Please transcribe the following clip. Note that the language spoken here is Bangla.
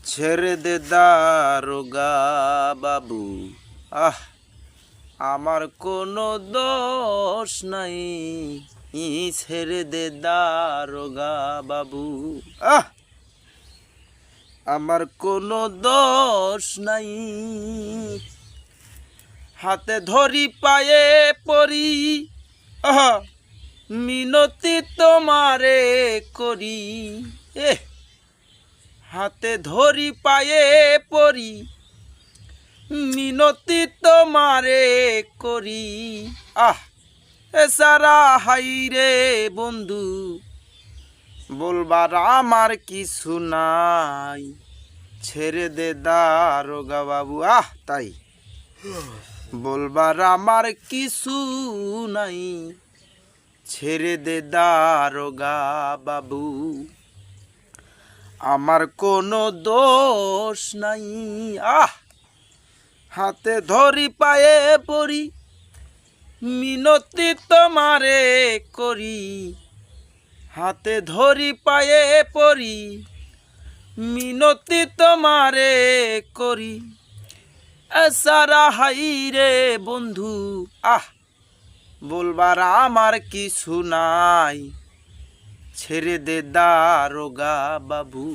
ছেড়ে দে দারোগা বাবু, আমার কোনো দোষ নাই, ছেড়ে দে দারোগা বাবু, আমার কোনো দোষ নাই। হাতে ধরি পায়ে পড়ি, মিনতি তোমারে করি, হাতে ধরি পায়ে পড়ি, মিনতি তোমারে করি। এছাড়া হাই রে বন্ধু, বলবার আমার কিছু নাই, ছেড়ে দে দারোগা বাবু। তাই বলবার আমার কিছু নাই, ছেড়ে দে দারোগা বাবু, আমার কোনো দোষ নাই। হাতে ধরি পায়ে পড়ি, মিনতি তোমারে করি, হাতে ধরি পায়ে পড়ি, মিনতি তোমারে করি। সারা হাই রে বন্ধু, বলবার আমার কিছু নাই, ছেড়ে দে দারোগা বাবু।